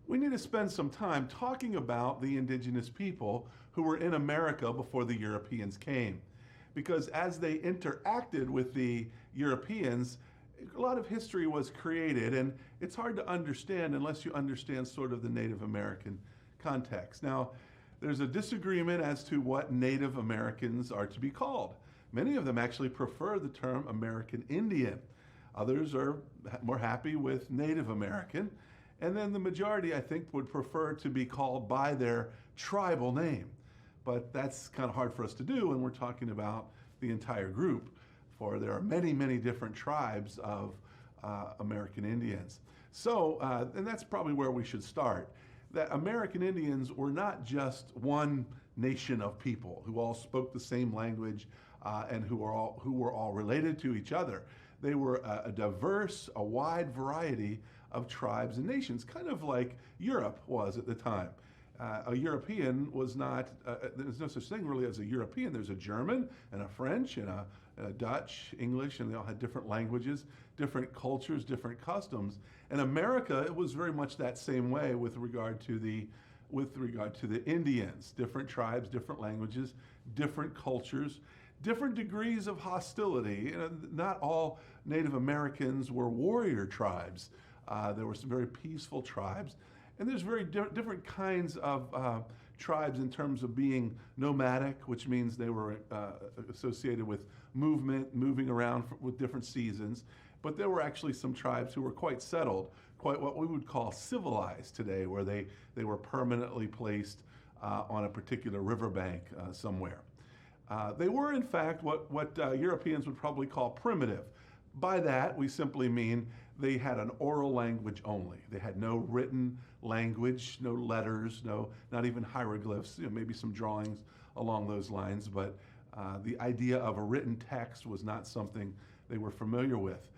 We need to spend some time talking about the indigenous people who were in America before the Europeans came. Because as they interacted with the Europeans, a lot of history was created, and it's hard to understand unless you understand sort of the Native American context. Now, there's a disagreement as to what Native Americans are to be called. Many of them actually prefer the term American Indian. Others are more happy with Native American. And then the majority, I think, would prefer to be called by their tribal name. But that's kind of hard for us to do when we're talking about the entire group, for there are many, many different tribes of American Indians. So, and that's probably where we should start. That American Indians were not just one nation of people who all spoke the same language and who were all related to each other. They were a diverse, a wide variety of tribes and nations, kind of like Europe was at the time. A European was not, there's no such thing really as a European. There's a German and a French and a Dutch, English, and they all had different languages, different cultures, different customs. And America, it was very much that same way with regard to the Indians, different tribes, different languages, different cultures, different degrees of hostility. You know, not all Native Americans were warrior tribes. There were some very peaceful tribes. And there's very different kinds of tribes in terms of being nomadic, which means they were associated with movement, moving around with different seasons. But there were actually some tribes who were quite settled, quite what we would call civilized today, where they were permanently placed on a particular riverbank somewhere. They were, in fact, what Europeans would probably call primitive. By that, we simply mean they had an oral language only. They had no written language, no letters, not even hieroglyphs, maybe some drawings along those lines, but the idea of a written text was not something they were familiar with.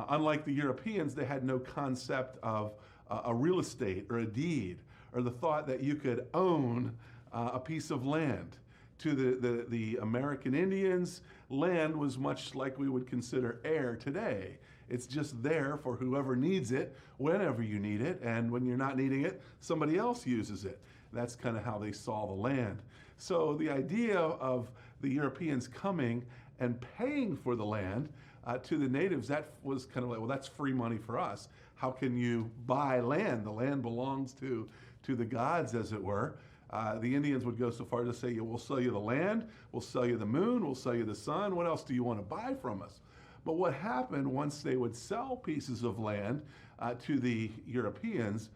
Unlike the Europeans, they had no concept of a real estate or a deed, or the thought that you could own a piece of land. To the American Indians, land was much like we would consider air today. It's just there for whoever needs it, whenever you need it, and when you're not needing it, somebody else uses it. That's kind of how they saw the land. So the idea of the Europeans coming and paying for the land to the natives, that was kind of like, well, that's free money for us. How can you buy land? The land belongs to the gods, as it were. The Indians would go so far to say, we'll sell you the land, we'll sell you the moon, we'll sell you the sun. What else do you want to buy from us? But what happened once they would sell pieces of land to the Europeans,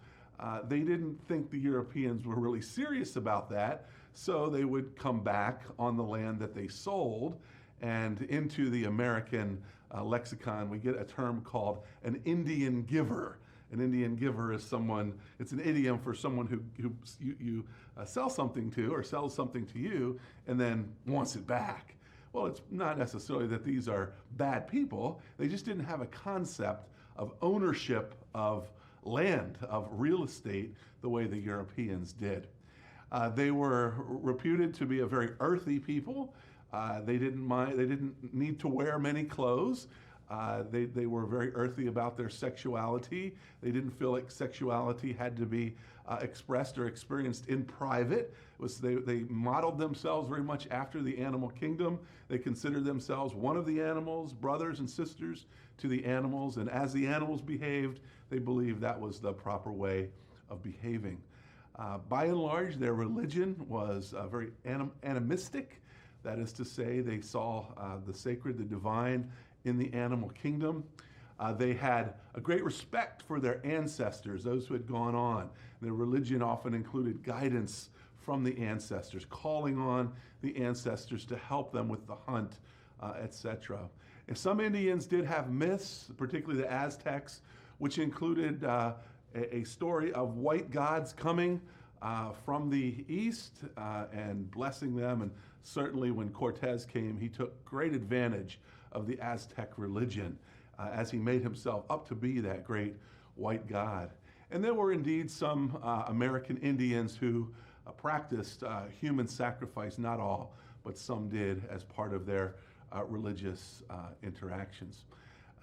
they didn't think the Europeans were really serious about that. So they would come back on the land that they sold. And into the American lexicon, we get a term called an Indian giver. An Indian giver is someone, it's an idiom for someone who you sell something to or sells something to you and then wants it back. Well, it's not necessarily that these are bad people. They just didn't have a concept of ownership of land, of real estate, the way the Europeans did. They were reputed to be a very earthy people. They didn't need to wear many clothes. They were very earthy about their sexuality. They didn't feel like sexuality had to be expressed or experienced in private. They modeled themselves very much after the animal kingdom. They considered themselves one of the animals, brothers and sisters to the animals, and as the animals behaved, they believed that was the proper way of behaving. By and large, their religion was very animistic. That is to say, they saw the sacred, the divine, in the animal kingdom. They had a great respect for their ancestors, those who had gone on. Their religion often included guidance from the ancestors, calling on the ancestors to help them with the hunt, etc. And some Indians did have myths, particularly the Aztecs, which included a story of white gods coming from the east and blessing them. And certainly when Cortez came, he took great advantage of the Aztec religion as he made himself up to be that great white god. And there were indeed some American Indians who practiced human sacrifice, not all, but some did as part of their religious interactions.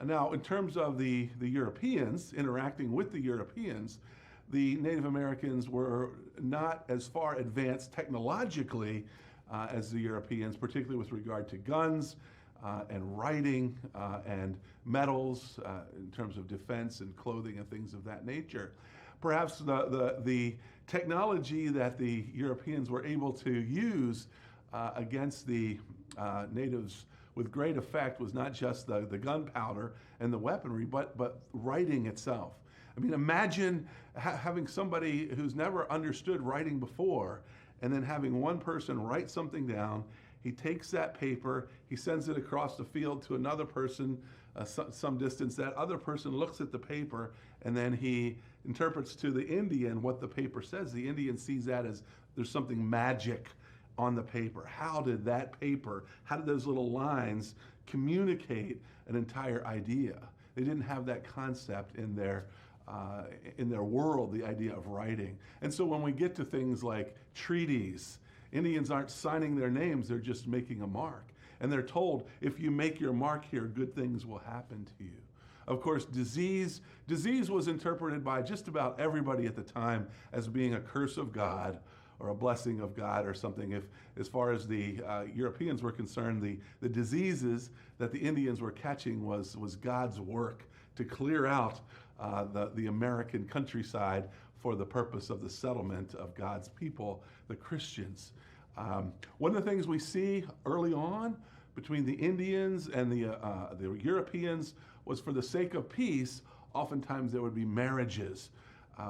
Now, in terms of the Europeans, interacting with the Europeans, the Native Americans were not as far advanced technologically as the Europeans, particularly with regard to guns and writing and metals in terms of defense and clothing and things of that nature. Perhaps the technology that the Europeans were able to use against the natives with great effect was not just the gunpowder and the weaponry, but writing itself. I mean, imagine having somebody who's never understood writing before, and then having one person write something down. He takes that paper, he sends it across the field to another person some distance. That other person looks at the paper, and then he interprets to the Indian what the paper says. The Indian sees that as there's something magic on the paper. How did that paper, how did those little lines communicate an entire idea? They didn't have that concept in their world, the idea of writing. And so when we get to things like treaties, Indians aren't signing their names, they're just making a mark. And they're told, if you make your mark here, good things will happen to you. Of course, disease was interpreted by just about everybody at the time as being a curse of God or a blessing of God or something. If, as far as the Europeans were concerned, the diseases that the Indians were catching was God's work to clear out the American countryside for the purpose of the settlement of God's people, the Christians. One of the things we see early on between the Indians and the Europeans was, for the sake of peace, oftentimes there would be marriages.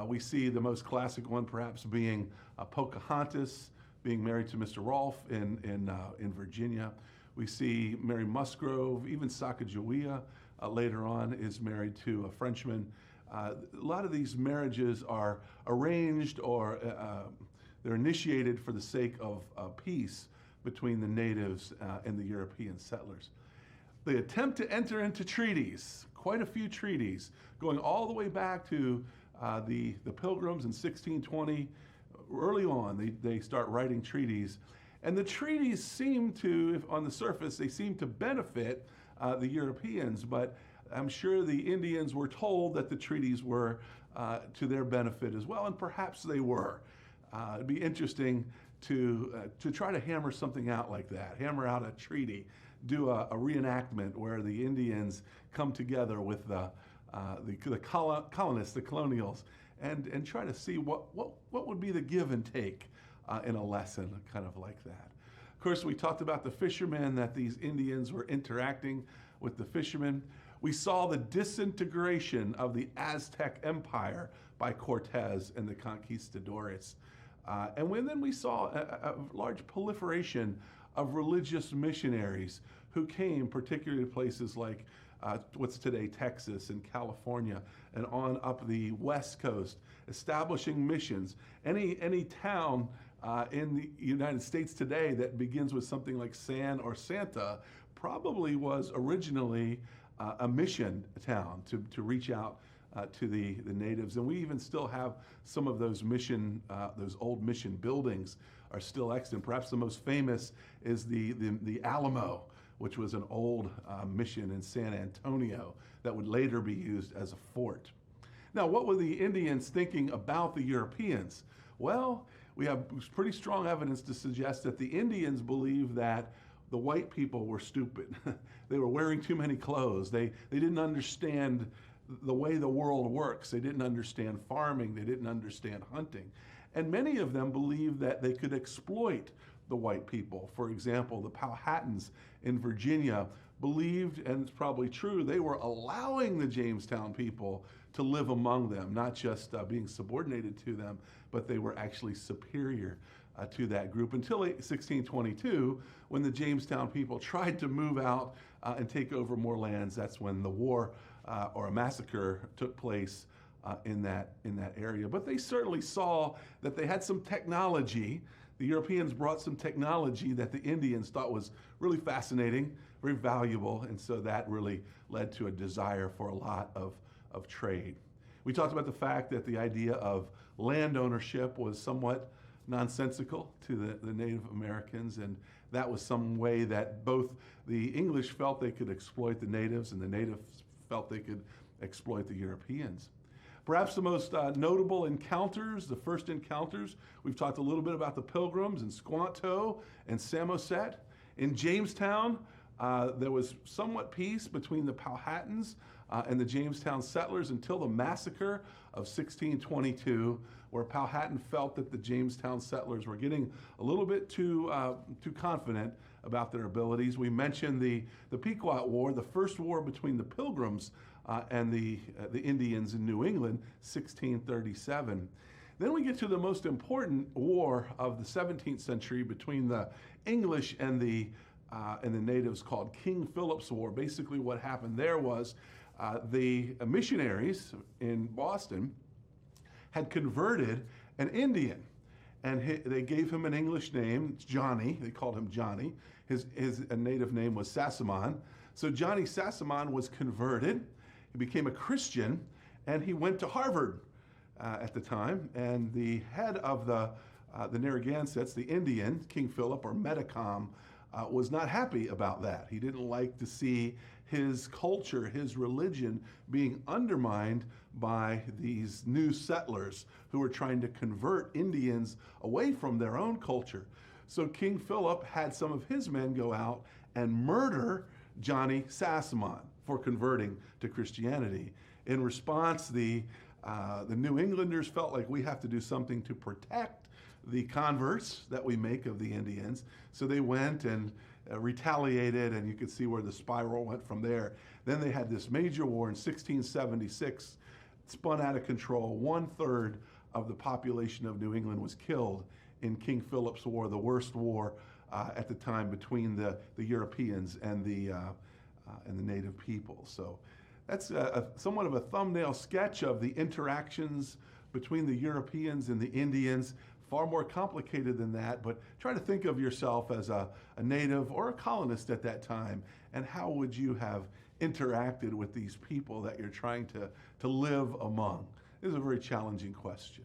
We see the most classic one perhaps being Pocahontas being married to Mr. Rolfe in Virginia. We see Mary Musgrove, even Sacagawea later on is married to a Frenchman. A lot of these marriages are arranged or they're initiated for the sake of peace between the natives and the European settlers. They attempt to enter into treaties, quite a few treaties, going all the way back to the Pilgrims in 1620. Early on, they start writing treaties. And the treaties seem to, on the surface, they seem to benefit the Europeans, but I'm sure the Indians were told that the treaties were to their benefit as well, and perhaps they were. It'd be interesting to try to hammer something out like that, hammer out a treaty, do a reenactment where the Indians come together with the colonists, the colonials, and try to see what would be the give and take in a lesson kind of like that. Of course, we talked about the fishermen, that these Indians were interacting with the fishermen. We saw the disintegration of the Aztec Empire by Cortez and the conquistadores. And then we saw a large proliferation of religious missionaries who came particularly to places like what's today Texas and California and on up the West Coast, establishing missions. Any town in the United States today that begins with something like San or Santa probably was originally a mission town to reach out to the natives. And we even still have some of those old mission buildings are still extant. Perhaps the most famous is the Alamo, which was an old mission in San Antonio that would later be used as a fort. Now, what were the Indians thinking about the Europeans? Well, we have pretty strong evidence to suggest that the Indians believed that the white people were stupid. They were wearing too many clothes. They didn't understand the way the world works. They didn't understand farming. They didn't understand hunting. And many of them believed that they could exploit the white people. For example, the Powhatans in Virginia believed, and it's probably true, they were allowing the Jamestown people to live among them, not just being subordinated to them, but they were actually superior to that group until 1622, when the Jamestown people tried to move out and take over more lands. That's when the war or a massacre took place in that area. But they certainly saw that they had some technology. The Europeans brought some technology that the Indians thought was really fascinating, very valuable, and so that really led to a desire for a lot of trade. We talked about the fact that the idea of land ownership was somewhat nonsensical to the Native Americans, and that was some way that both the English felt they could exploit the natives and the natives felt they could exploit the Europeans. Perhaps the most notable encounters, the first encounters, we've talked a little bit about the Pilgrims in Squanto and Samoset. In Jamestown, there was somewhat peace between the Powhatans and the Jamestown settlers until the massacre of 1622, where Powhatan felt that the Jamestown settlers were getting a little bit too confident about their abilities. We mentioned the Pequot War, the first war between the Pilgrims and the Indians in New England, 1637. Then we get to the most important war of the 17th century between the English and the natives, called King Philip's War. Basically what happened there was the missionaries in Boston had converted an Indian, and they gave him an English name, Johnny. They called him Johnny. His native name was Sassamon. So Johnny Sassamon was converted. He became a Christian, and he went to Harvard at the time. And the head of the Narragansetts, the Indian, King Philip, or Metacom, was not happy about that. He didn't like to see his culture, his religion, being undermined by these new settlers who were trying to convert Indians away from their own culture. So King Philip had some of his men go out and murder Johnny Sassamon for converting to Christianity. In response, the New Englanders felt like we have to do something to protect the converts that we make of the Indians. So they went and retaliated, and you could see where the spiral went from there. Then they had this major war in 1676, spun out of control. 1/3 of the population of New England was killed in King Philip's War, the worst war at the time between the Europeans and the native people. So that's somewhat of a thumbnail sketch of the interactions between the Europeans and the Indians. Far more complicated than that, but try to think of yourself as a native or a colonist at that time, and how would you have interacted with these people that you're trying to live among? This is a very challenging question.